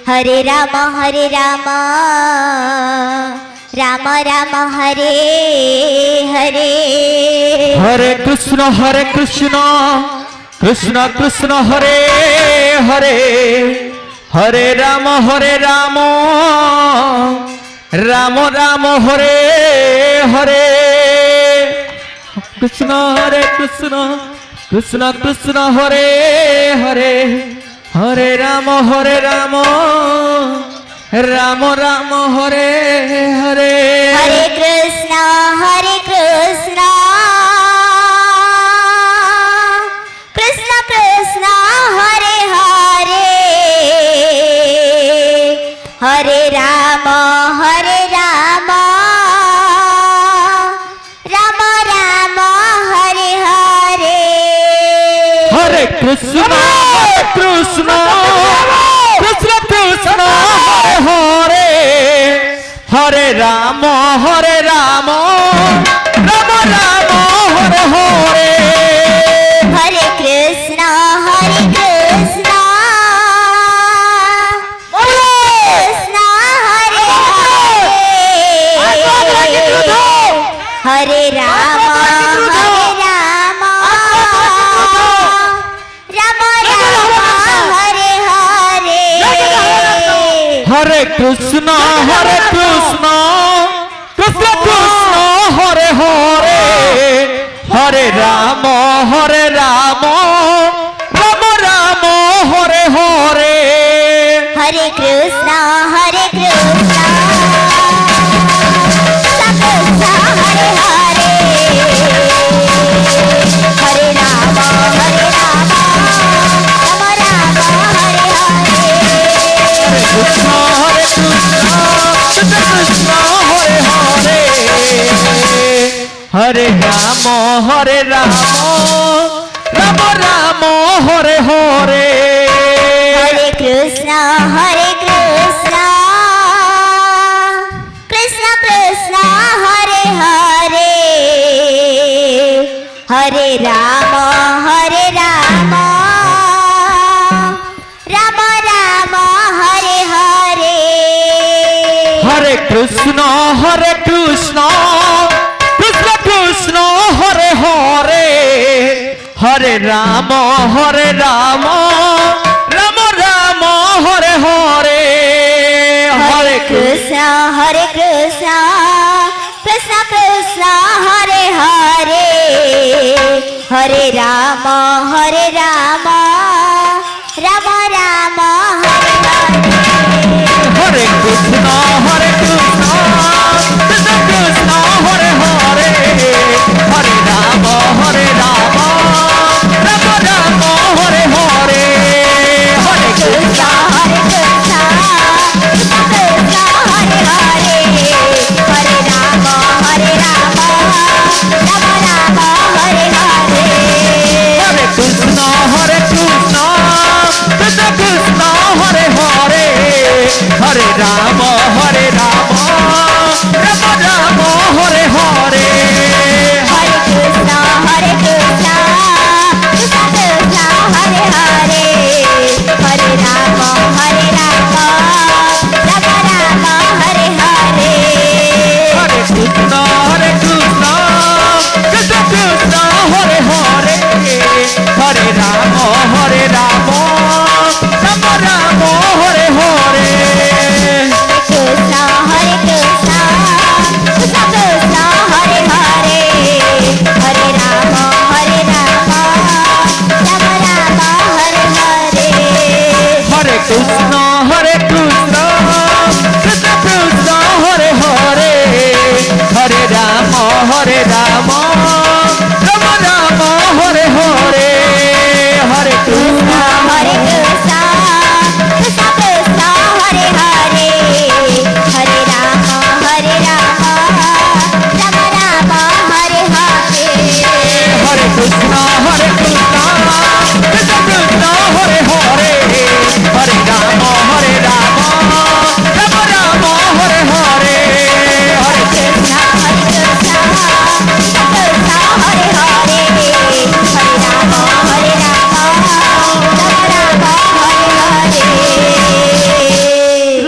Hare Ram Ram Ram Hare Hare. Hare Krishna Krishna Krishna Hare Hare, Hare Ram Ram Ram Hare Hare. Krishna Krishna Krishna Hare Hare, Hare Ram Ram Ram Hare Hare. Hare Krishna Krishna Krishna Hare Hare, Hare Ram Ram Ram Hare Hare. Hare Krishna Krishna Krishna Krishna Hare Hare, Hare Ram Ram Ram Hare Hare. Hare Krishna Krishna Hare Hare, Hare Ram Ram Hare Hare. Hare Krishna Krishna Krishna Hare Hare, Hare Ram Ram Ram Hare Hare. Hare Krishna Krishna Hare Hare, Hare Ram Ram Hare Hare. Krishna Krishna Hare Hare, Hare Ram Ram Ram Hare Hare. Hare Krishna Krishna Krishna Hare Hare, Hare Ram Ram Hare Hare. Hare Krishna Krishna Krishna Hare Hare, Hare Ram Ram Ram Hare Hare. Hare Krishna Krishna Krishna Hare Hare, Hare Ram Ram Ram Hare Hare. Hare Krishna Krishna Krishna Hare Hare, Hare Ram Ram Ram Hare Hare. Hare Krishna Krishna Krishna Hare Hare, Hare Ram Ram Hare Hare. Hare Krishna Krishna Krishna Hare Hare, Hare Ram Ram Ram Hare Hare. Hare Krishna Krishna Krishna Hare Hare, Hare Ram Ram Hare Hare. Hare Krishna Krishna Krishna Hare Hare, Hare Ram Ram Ram Hare Hare. Krishna Krishna Krishna Hare Hare, Hare Ram Ram Hare Hare. Hare Krishna